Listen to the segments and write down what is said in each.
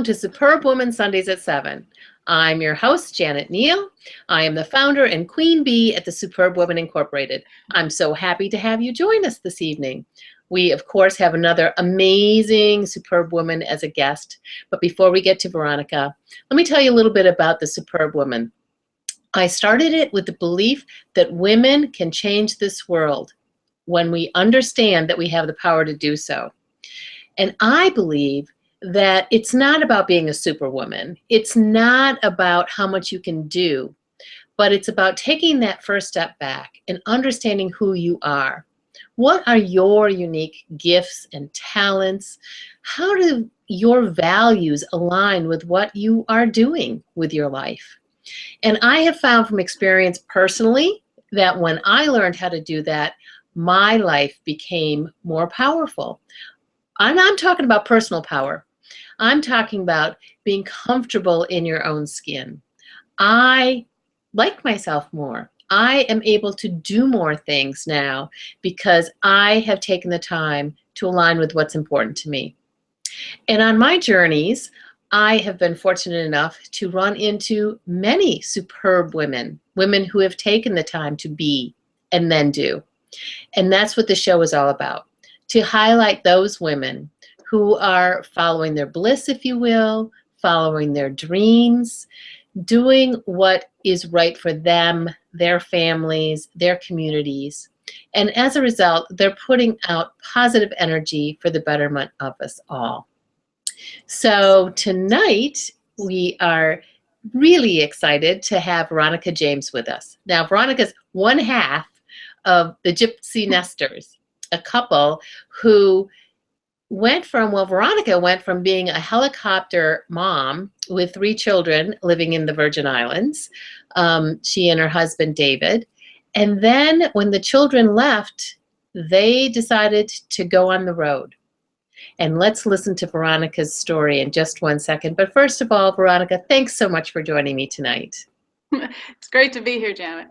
welcome to Superb Woman Sundays at 7. I'm your host, Janet Neal. I am the founder and queen bee at the Superb Woman Incorporated. I'm so happy to have you join us this evening. We, of course, have another amazing superb woman as a guest. But before we get to Veronica, let me tell you a little bit about the Superb Woman. I started it with the belief that women can change this world when we understand that we have the power to do so. And I believe that it's not about being a superwoman. It's not about how much you can do, but it's about taking that first step back and understanding who you are. What are your unique gifts and talents? How do your values align with what you are doing with your life? And I have found from experience personally that when I learned how to do that, my life became more powerful. And I'm talking about personal power. I'm talking about being comfortable in your own skin. I like myself more. I am able to do more things now because I have taken the time to align with what's important to me. And on my journeys, I have been fortunate enough to run into many superb women, women who have taken the time to be and then do. And that's what the show is all about, to highlight those women who are following their bliss, if you will, following their dreams, doing what is right for them, their families, their communities. And as a result, they're putting out positive energy for the betterment of us all. So tonight, we are really excited to have Veronica James with us. Now, Veronica's one half of the GypsyNesters, a couple who Veronica went from being a helicopter mom with 3 children living in the Virgin Islands, she and her husband, David. And then when the children left, they decided to go on the road. And let's listen to Veronica's story in just one second. But first of all, Veronica, thanks so much for joining me tonight. It's great to be here, Janet.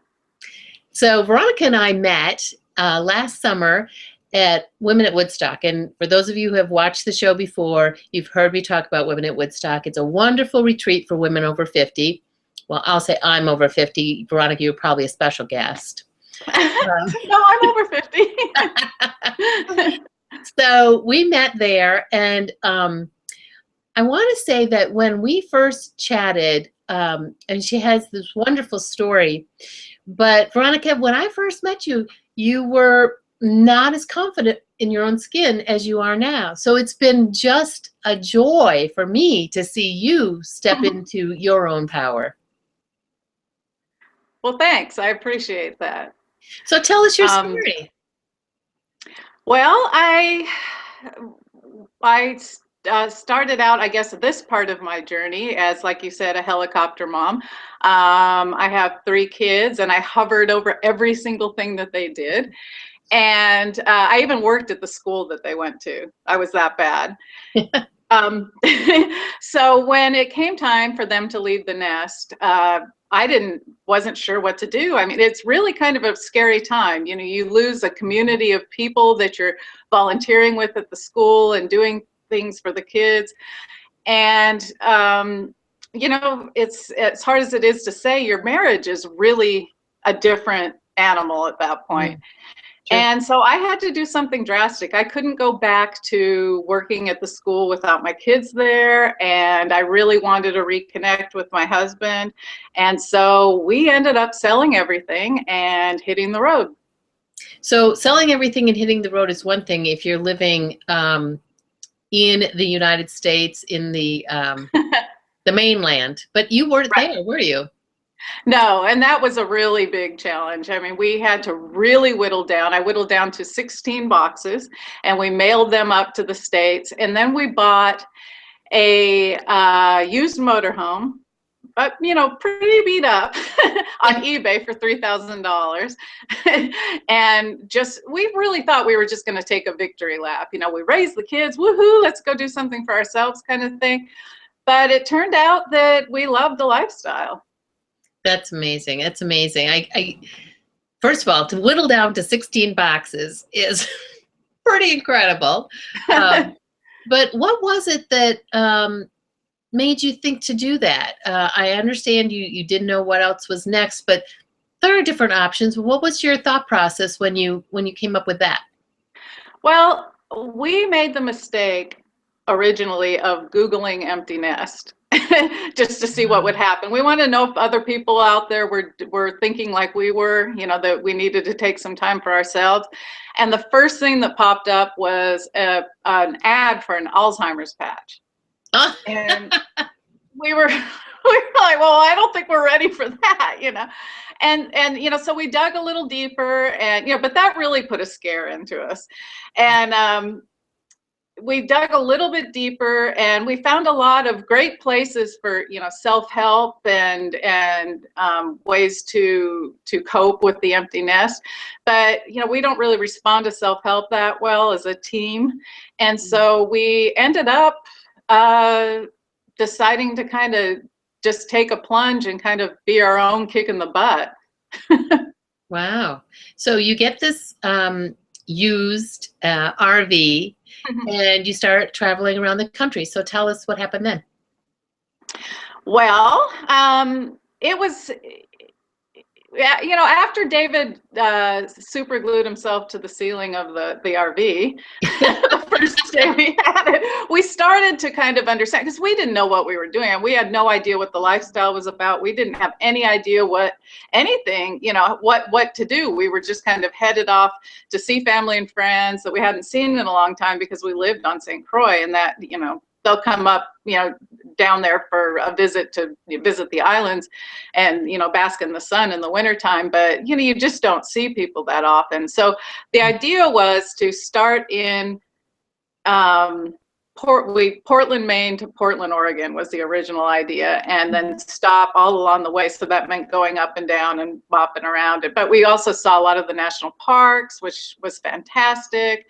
So Veronica and I met last summer at Women at Woodstock. And for those of you who have watched the show before, you've heard me talk about Women at Woodstock. It's a wonderful retreat for women over 50. Well, I'll say I'm over 50. Veronica, you're probably a special guest. No, I'm over 50. So we met there, and I want to say that when we first chatted, and she has this wonderful story, but Veronica, when I first met you, you were not as confident in your own skin as you are now. So it's been just a joy for me to see you step into your own power. Well, thanks. I appreciate that. So tell us your story. Well, I started out, I guess, this part of my journey as, like you said, a helicopter mom. I have 3 kids, and I hovered over every single thing that they did. And I even worked at the school that they went to. I was that bad. So when it came time for them to leave the nest, I wasn't sure what to do. I mean, it's really kind of a scary time. You know, you lose a community of people that you're volunteering with at the school and doing things for the kids. And, you know, it's as hard as it is to say, your marriage is really a different animal at that point. Sure. And so I had to do something drastic. I couldn't go back to working at the school without my kids there, and I really wanted to reconnect with my husband. And so we ended up selling everything and hitting the road. So selling everything and hitting the road is one thing if you're living in the United States, in the mainland, but you weren't there, were you? No, and that was a really big challenge. I mean, we had to really whittle down. I whittled down to 16 boxes, and we mailed them up to the States. And then we bought a used motorhome, but, you know, pretty beat up on eBay for $3,000. And we really thought we were just going to take a victory lap. You know, we raised the kids, woohoo, let's go do something for ourselves kind of thing. But it turned out that we loved the lifestyle. That's amazing. That's amazing. I first of all, to whittle down to 16 boxes is pretty incredible. But what was it that made you think to do that? I understand you didn't know what else was next, but there are different options. What was your thought process when you came up with that? Well, we made the mistake originally of Googling empty nest just to see what would happen. We want to know if other people out there were thinking like we were, you know, that we needed to take some time for ourselves. And the first thing that popped up was an ad for an Alzheimer's patch. And we were like, well, I don't think we're ready for that, you know. And you know, so we dug a little deeper, and you know, but that really put a scare into us. And we dug a little bit deeper, and we found a lot of great places for, you know, self-help and ways to cope with the empty nest. But you know, we don't really respond to self-help that well as a team, and so we ended up deciding to kind of just take a plunge and kind of be our own kick in the butt. Wow. So you get this used RV and you start traveling around the country. So tell us what happened then. Well, it was, you know, after David super glued himself to the ceiling of the RV, the first day we had it, we started to kind of understand, because we didn't know what we were doing, and we had no idea what the lifestyle was about. We didn't have any idea what anything, you know, what to do. We were just kind of headed off to see family and friends that we hadn't seen in a long time, because we lived on St. Croix, and that, you know, they'll come up, you know, down there for a visit to visit the islands and, you know, bask in the sun in the wintertime. But, you know, you just don't see people that often. So the idea was to start in Portland, Maine to Portland, Oregon was the original idea, and then stop all along the way. So that meant going up and down and bopping around it. But we also saw a lot of the national parks, which was fantastic.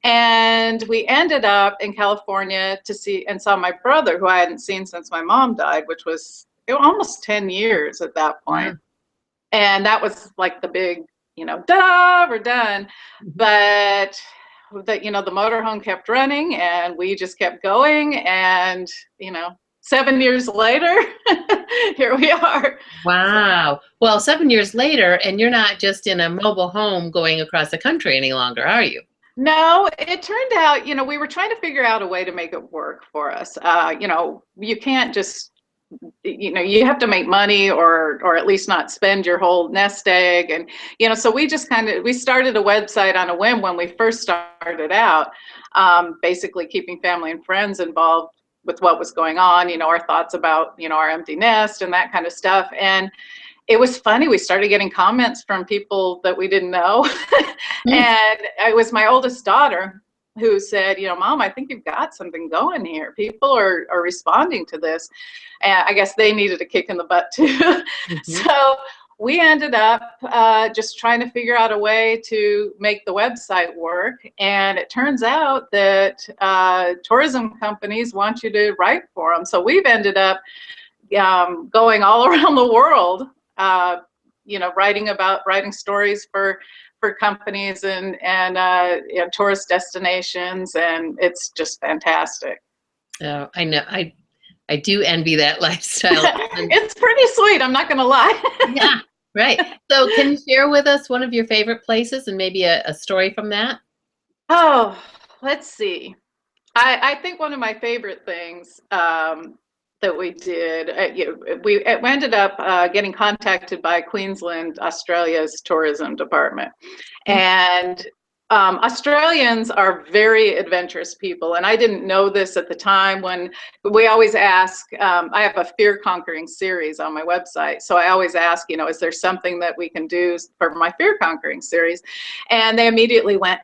And we ended up in California to see and saw my brother, who I hadn't seen since my mom died, which was almost 10 years at that point. And that was like the big, you know, da, we're done. But that, you know, the motorhome kept running, and we just kept going. And, you know, 7 years later, here we are. Wow. Well, 7 years later, and you're not just in a mobile home going across the country any longer, are you? No, it turned out, you know, we were trying to figure out a way to make it work for us. You know, you can't just, you know, you have to make money, or at least not spend your whole nest egg. And, you know, so we just we started a website on a whim when we first started out, basically keeping family and friends involved with what was going on, you know, our thoughts about, you know, our empty nest and that kind of stuff. And it was funny. We started getting comments from people that we didn't know. And it was my oldest daughter who said, you know, Mom, I think you've got something going here. People are responding to this. And I guess they needed a kick in the butt too. So we ended up just trying to figure out a way to make the website work. And it turns out that tourism companies want you to write for them. So we've ended up going all around the world, you know, writing stories for companies and you know, tourist destinations, and it's just fantastic. Oh, I know. I do envy that lifestyle. It's pretty sweet, I'm not gonna lie. Yeah, right. So can you share with us one of your favorite places and maybe a story from that? Oh, let's see. I think one of my favorite things that we did, we ended up getting contacted by Queensland, Australia's tourism department. And Australians are very adventurous people, and I didn't know this at the time. When we always ask, I have a fear conquering series on my website, so I always ask, you know, is there something that we can do for my fear conquering series? And they immediately went,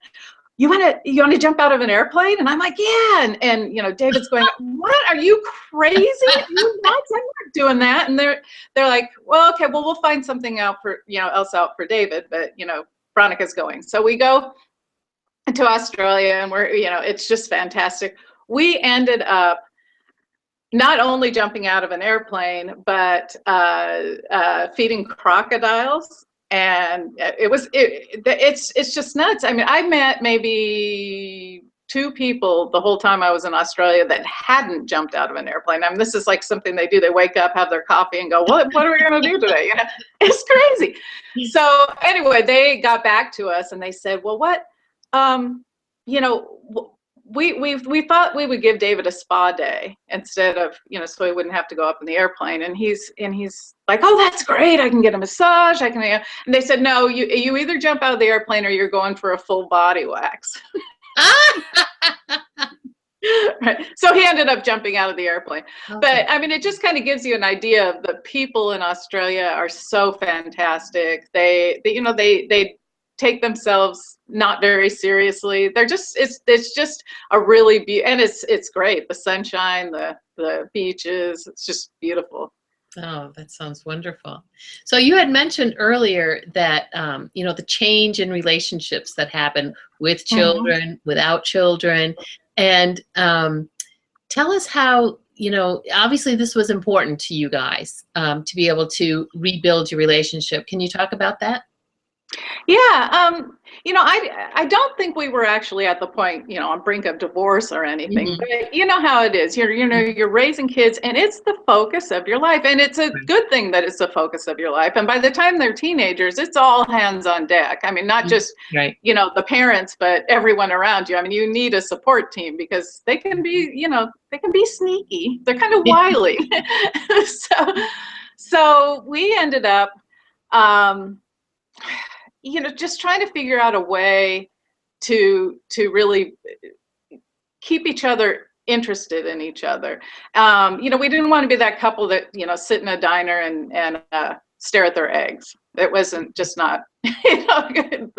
you want to jump out of an airplane? And I'm like, yeah. And you know, David's going, what? Are you crazy? Are you nuts? I'm not doing that. And they're like, well, okay, well, we'll find something out for, you know, else out for David, but you know, Veronica's going. So we go to Australia, and we're, you know, it's just fantastic. We ended up not only jumping out of an airplane, but feeding crocodiles. And it's just nuts. I mean, I met maybe two people the whole time I was in Australia that hadn't jumped out of an airplane. I mean, this is like something they do. They wake up, have their coffee, and go, what are we going to do today? You know, it's crazy. So anyway, they got back to us and they said, well, what, you know, we thought we would give David a spa day instead of, you know, so he wouldn't have to go up in the airplane. And he's like, oh, that's great. I can get a massage. I can, and they said, no, you either jump out of the airplane or you're going for a full body wax. Right. So he ended up jumping out of the airplane. Okay. But I mean, it just kind of gives you an idea of the people in Australia are so fantastic. They you know, they take themselves not very seriously. They're just, it's just a really and it's great. The sunshine, the beaches, it's just beautiful. Oh, that sounds wonderful. So you had mentioned earlier that, you know, the change in relationships that happen with children, without children. And tell us how, you know, obviously this was important to you guys to be able to rebuild your relationship. Can you talk about that? Yeah, you know, I don't think we were actually at the point, you know, on brink of divorce or anything, but you know how it is. You're raising kids and it's the focus of your life, and it's a good thing that it's the focus of your life. And by the time they're teenagers, it's all hands on deck. I mean, not just, you know, the parents, but everyone around you. I mean, you need a support team because they can be, you know, they can be sneaky. They're kind of wily. So we ended up, you know, just trying to figure out a way to really keep each other interested in each other. You know, we didn't want to be that couple that, you know, sit in a diner and stare at their eggs. It wasn't just not, you know,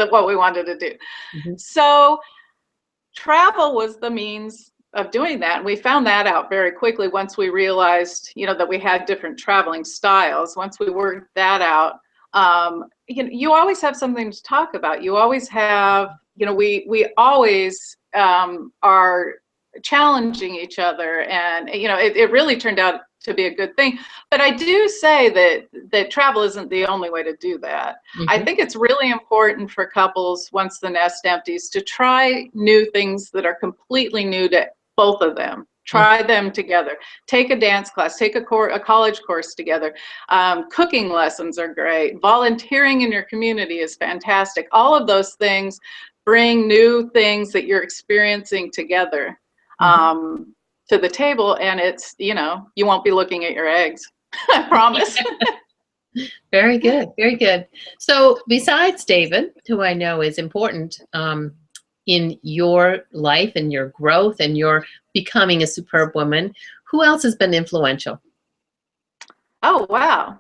what we wanted to do. So travel was the means of doing that. And we found that out very quickly once we realized, you know, that we had different traveling styles. Once we worked that out, you know, you always have something to talk about. You always have, you know, we always are challenging each other, and you know, it really turned out to be a good thing. But I do say that travel isn't the only way to do that. I think it's really important for couples, once the nest empties, to try new things that are completely new to both of them. Try them together. Take a dance class, take a college course together. Cooking lessons are great. Volunteering in your community is fantastic. All of those things bring new things that you're experiencing together to the table, and it's, you know, you won't be looking at your eggs. I promise. Very good, very good. So besides David, who I know is important in your life and your growth and your becoming a superb woman, who else has been influential? Oh, wow.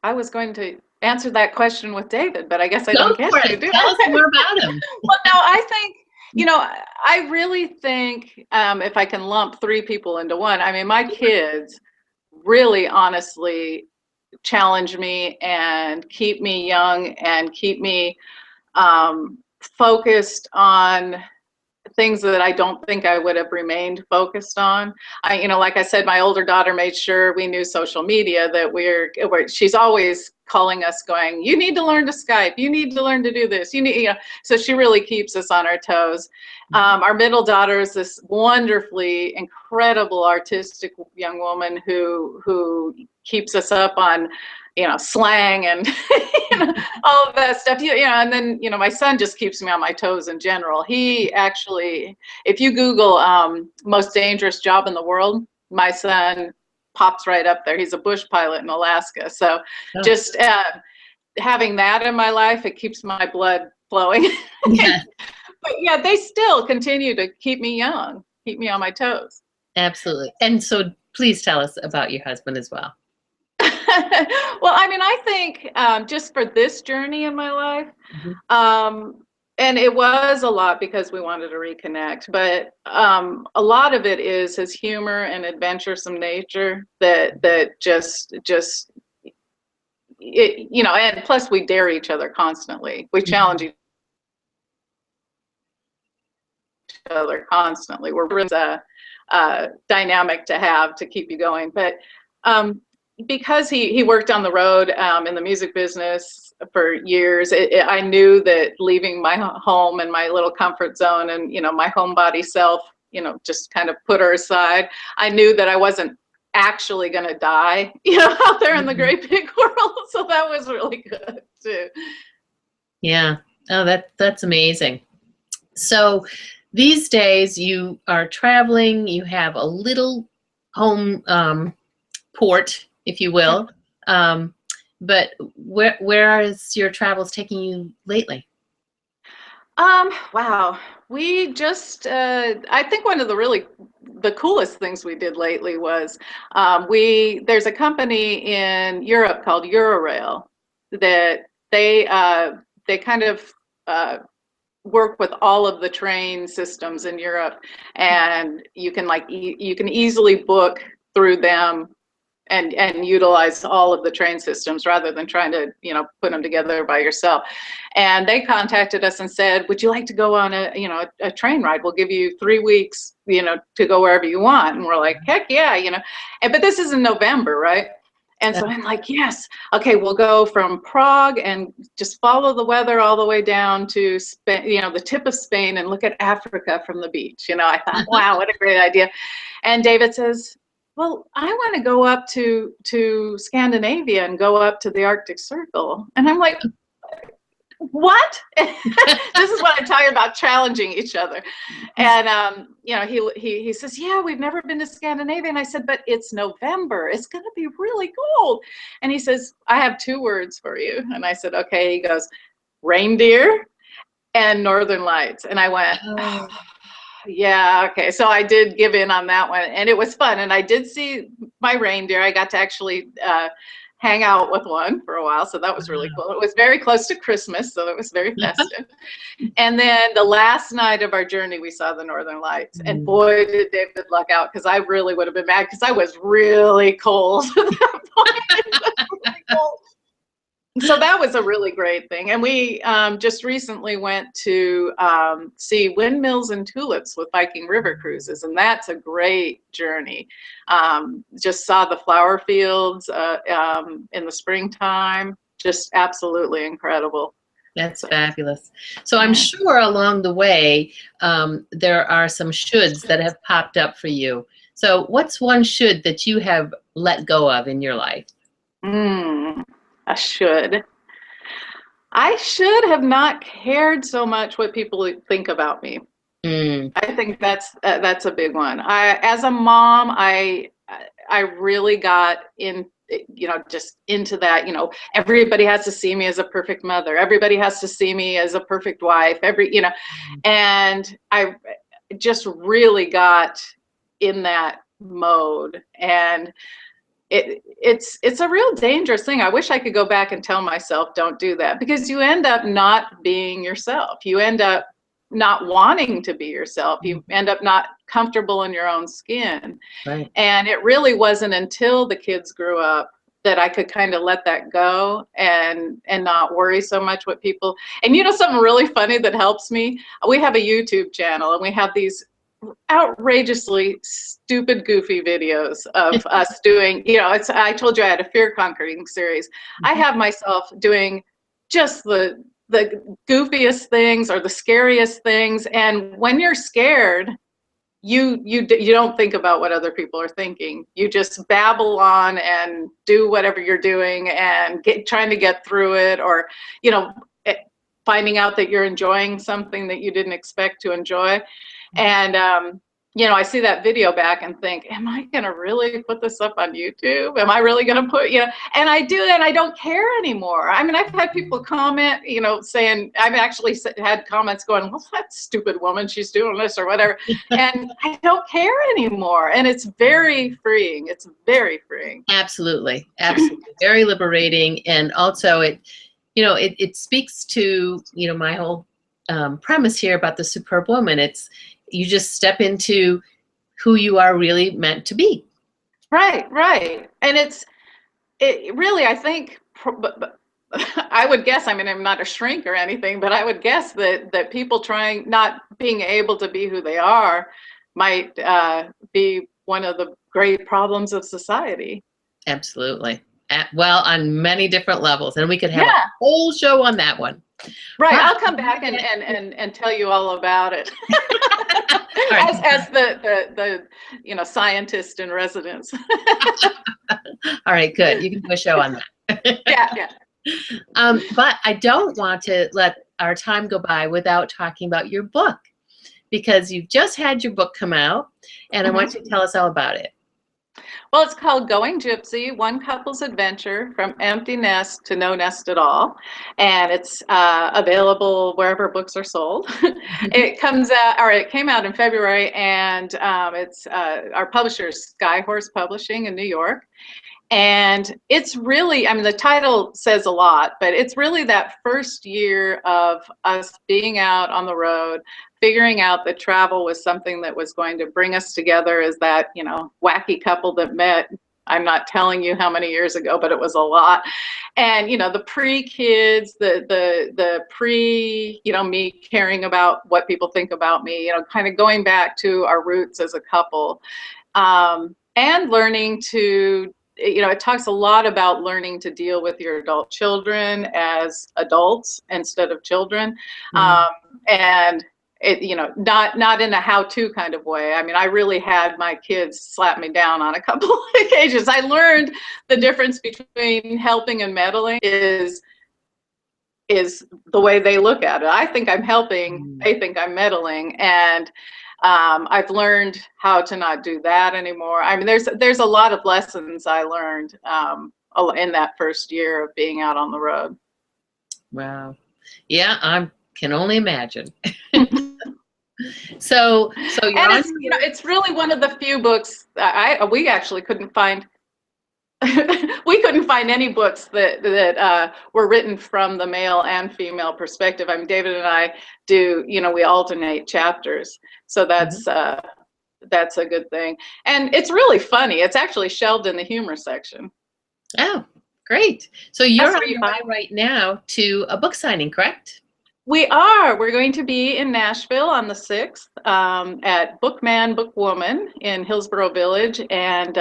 I was going to answer that question with David, but I guess I don't get to. Tell us more about him. Well, no, I think, you know, I really think if I can lump three people into one, I mean, my kids really honestly challenge me and keep me young and keep me focused on things that I don't think I would have remained focused on. You know, like I said, my older daughter made sure we knew social media, that she's always calling us going, you need to learn to Skype, you need to learn to do this, you know, so she really keeps us on our toes. Our middle daughter is this wonderfully incredible artistic young woman who keeps us up on, you know, slang and you know, all of that stuff. You know, and then, you know, my son just keeps me on my toes in general. He actually, if you Google most dangerous job in the world, my son pops right up there. He's a bush pilot in Alaska. So just having that in my life, it keeps my blood flowing. Yeah. But yeah, they still continue to keep me young, keep me on my toes. Absolutely. And so please tell us about your husband as well. Well, I mean, I think just for this journey in my life, and it was a lot because we wanted to reconnect, but a lot of it is his humor and adventuresome nature that just it, you know, and plus we dare each other constantly. We challenge each other constantly. We're really dynamic to have to keep you going. But because he worked on the road in the music business, for years. I knew that leaving my home and my little comfort zone and, you know, my homebody self, you know, just kind of put her aside. I knew that I wasn't actually going to die, you know, out there in the great big world. So that was really good too. Yeah. Oh, that's amazing. So these days you are traveling, you have a little home port, if you will. But where is your travels taking you lately? Wow. We just, I think one of the coolest things we did lately was there's a company in Europe called Eurorail that they kind of work with all of the train systems in Europe, and you can you can easily book through them and utilize all of the train systems rather than trying to, you know, put them together by yourself. And they contacted us and said, would you like to go on a train ride? We'll give you 3 weeks, you know, to go wherever you want. And we're like, heck yeah, you know. But this is in November, right? And so I'm like, yes, okay, we'll go from Prague and just follow the weather all the way down to Spain, you know, the tip of Spain, and look at Africa from the beach. You know, I thought, wow, what a great idea. And David says, well, I want to go up to Scandinavia and go up to the Arctic Circle. And I'm like, what? This is what I'm talking about, challenging each other. And you know, he says, yeah, we've never been to Scandinavia. And I said, but it's November, it's going to be really cold. And he says, I have 2 words for you. And I said, okay. He goes, reindeer and Northern Lights. And I went, oh, yeah, okay. So I did give in on that one, and it was fun. And I did see my reindeer. I got to actually hang out with one for a while, so that was really cool. It was very close to Christmas, so it was very festive. And then the last night of our journey, we saw the Northern Lights, and boy, did David luck out, because I really would have been mad, because I was really cold at that point. It was really cold. So that was a really great thing. And we just recently went to see windmills and tulips with Viking River cruises, and that's a great journey. Just saw the flower fields in the springtime, just absolutely incredible. That's fabulous. So I'm sure along the way, there are some shoulds that have popped up for you. So what's one should that you have let go of in your life? I should have not cared so much what people think about me. I think that's a big one. As a mom, I really got in, you know, just into that, you know, everybody has to see me as a perfect mother. Everybody has to see me as a perfect wife, you know, and I just really got in that mode. And it's a real dangerous thing. I wish I could go back and tell myself, don't do that, because you end up not being yourself. You end up not wanting to be yourself. You end up not comfortable in your own skin. Right. And it really wasn't until the kids grew up that I could kind of let that go and not worry so much what people. And you know, something really funny that helps me, we have a YouTube channel, and we have these outrageously stupid, goofy videos of us doing, you know, I told you I had a fear conquering series. I have myself doing just the goofiest things or the scariest things. And when you're scared, you don't think about what other people are thinking. You just babble on and do whatever you're doing and trying to get through it, or, you know, finding out that you're enjoying something that you didn't expect to enjoy. And you know, I see that video back and think, am I gonna really put this up on YouTube? Am I really gonna put, you know? And I do, and I don't care anymore. I mean, I've had people comment, you know, saying, I've actually had comments going, well, that stupid woman, she's doing this or whatever. And I don't care anymore. And it's very freeing. It's very freeing. Absolutely, absolutely, very liberating. And also, you know, it speaks to, you know, my whole premise here about the superb woman. It's, you just step into who you are really meant to be. Right. And it really, I think, I would guess, I mean, I'm not a shrink or anything, but I would guess that people not being able to be who they are might be one of the great problems of society. Absolutely. Well, on many different levels, and we could have a Yeah. whole show on that one. Right, But I'll come back and tell you all about it. all right. As the scientist in residence. All right, good. You can do a show on that. Yeah. But I don't want to let our time go by without talking about your book, because you've just had your book come out, and I want you to tell us all about it. Well, it's called Going Gypsy, One Couple's Adventure from Empty Nest to No Nest at All. And it's available wherever books are sold. It came out in February, and it's our publisher is Skyhorse Publishing in New York. And it's really, I mean, the title says a lot, but it's really that first year of us being out on the road, figuring out that travel was something that was going to bring us together as that, wacky couple that met. I'm not telling you how many years ago, but it was a lot. And, the pre-kids, the pre, me caring about what people think about me, kind of going back to our roots as a couple, and learning to, it talks a lot about learning to deal with your adult children as adults instead of children. And it, not in a how-to kind of way. I mean, I really had my kids slap me down on a couple of occasions. I learned the difference between helping and meddling is the way they look at it. I think I'm helping, they think I'm meddling, and I've learned how to not do that anymore. I mean, there's a lot of lessons I learned in that first year of being out on the road. Wow. Yeah, I can only imagine. So you're on. It's really one of the few books we actually couldn't find. We couldn't find any books that were written from the male and female perspective. I mean, David and I do, we alternate chapters. So that's a good thing. And it's really funny. It's actually shelved in the humor section. Oh, great. So you're on your way right now to a book signing, correct? We are. We're going to be in Nashville on the 6th at Bookman, Bookwoman in Hillsborough Village. And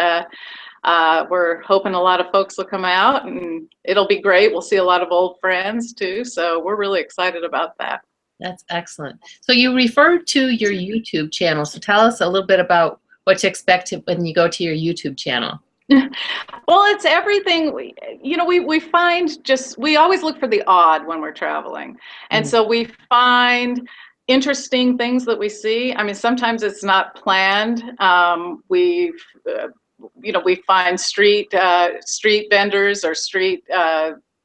we're hoping a lot of folks will come out, and it'll be great. We'll see a lot of old friends too. So we're really excited about that. That's excellent. So you referred to your YouTube channel. So tell us a little bit about what to expect when you go to your YouTube channel. Well, it's everything. We find we always look for the odd when we're traveling. And so we find interesting things that we see. I mean, sometimes it's not planned. We find street vendors or street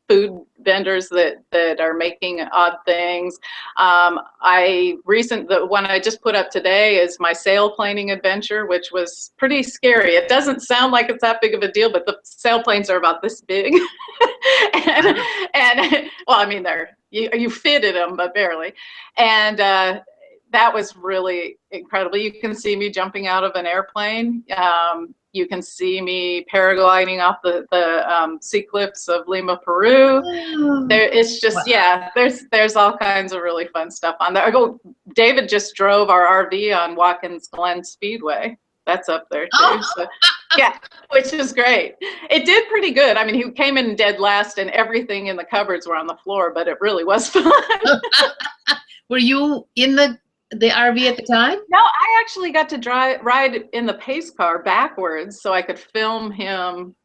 food vendors that are making odd things. The one I just put up today is my sailplaning adventure, which was pretty scary. It doesn't sound like it's that big of a deal, but the sailplanes are about this big. and well, I mean, you fitted them, but barely. And that was really incredible. You can see me jumping out of an airplane. You can see me paragliding off the sea cliffs of Lima, Peru. It's just, there's all kinds of really fun stuff on there. David just drove our RV on Watkins Glen Speedway. That's up there too. So, yeah, which is great. It did pretty good. I mean, he came in dead last, and everything in the cupboards were on the floor, but it really was fun. Were you in the RV at the time? No, I actually got to ride in the pace car backwards so I could film him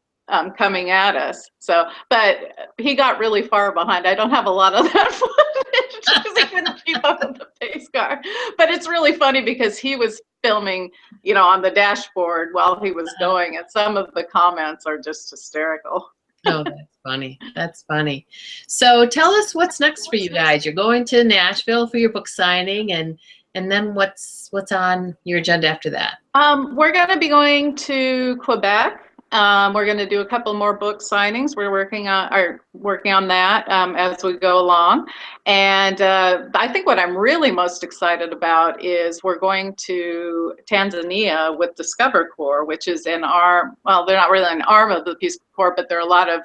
coming at us. So, but he got really far behind. I don't have a lot of that footage because he couldn't keep up with the pace car. But it's really funny because he was filming, on the dashboard while he was going, and some of the comments are just hysterical. Oh, that's funny. That's funny. So tell us what's next for you guys. You're going to Nashville for your book signing, and then what's on your agenda after that? We're going to be going to Quebec. We're going to do a couple more book signings. We're working on that as we go along. And I think what I'm really most excited about is we're going to Tanzania with Discover Corps, which is they're not really an arm of the Peace Corps, but there are a lot of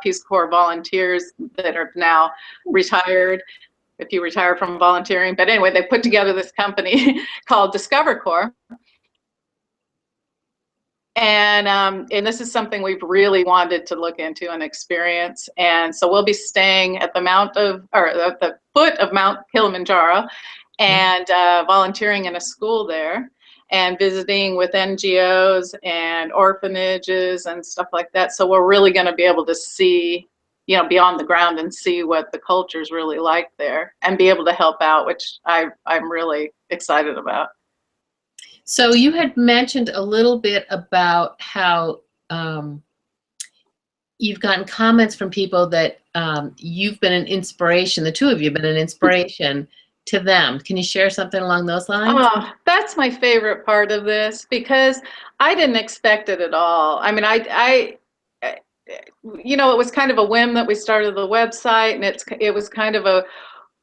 Peace Corps volunteers that are now retired, if you retire from volunteering. But anyway, they put together this company called Discover Corps. And this is something we've really wanted to look into and experience. And so we'll be staying at the foot of Mount Kilimanjaro, and volunteering in a school there, and visiting with NGOs and orphanages and stuff like that. So we're really going to be able to see, you know, beyond the ground and see what the culture's really like there, and be able to help out, which I'm really excited about. So you had mentioned a little bit about how you've gotten comments from people that you've been an inspiration, the two of you have been an inspiration to them. Can you share something along those lines? Oh, that's my favorite part of this, because I didn't expect it at all. I mean, you know, it was kind of a whim that we started the website, and it was kind of a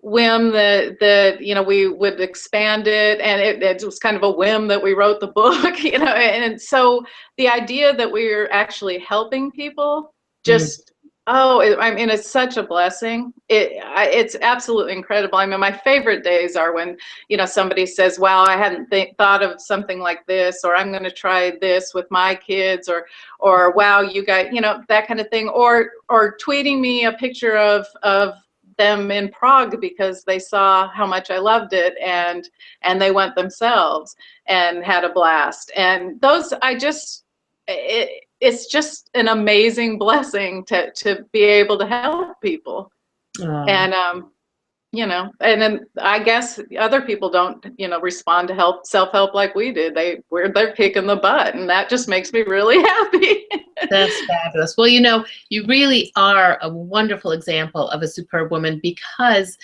whim that you know, we would expand it, and it was kind of a whim that we wrote the book, you know. And so the idea that we're actually helping people just I mean, it's such a blessing. It's absolutely incredible. I mean, my favorite days are when, you know, somebody says, wow, I hadn't thought of something like this, or I'm going to try this with my kids, or wow, you guys, you know, that kind of thing, or tweeting me a picture of them in Prague because they saw how much I loved it, and they went themselves and had a blast. And those, it's just an amazing blessing to be able to help people. And you know, and then I guess other people don't, you know, respond to self-help like we did. They're kicking the butt, and that just makes me really happy. That's fabulous. Well, you know, you really are a wonderful example of a superb woman, because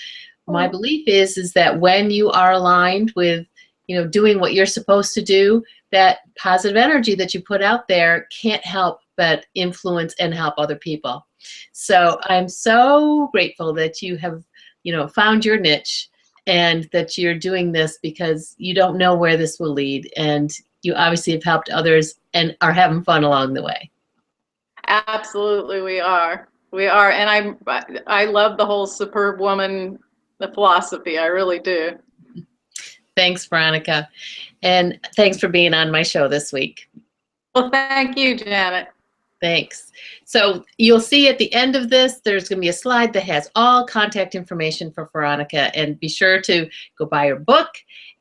my belief is that when you are aligned with, you know, doing what you're supposed to do, that positive energy that you put out there can't help but influence and help other people. So I'm so grateful that you have, you know, found your niche, and that you're doing this, because you don't know where this will lead, and you obviously have helped others and are having fun along the way. Absolutely, we are. And I love the whole superb woman, the philosophy. I really do. Thanks, Veronica. And thanks for being on my show this week. Well, thank you, Janet. Thanks. So you'll see at the end of this, there's going to be a slide that has all contact information for Veronica, and be sure to go buy her book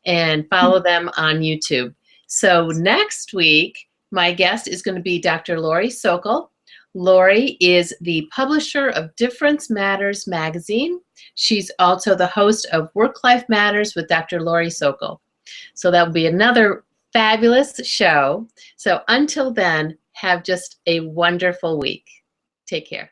and follow them on YouTube. So next week, my guest is going to be Dr. Lori Sokol. Lori is the publisher of Difference Matters magazine. She's also the host of Work Life Matters with Dr. Lori Sokol. So that will be another fabulous show. So until then, have just a wonderful week. Take care.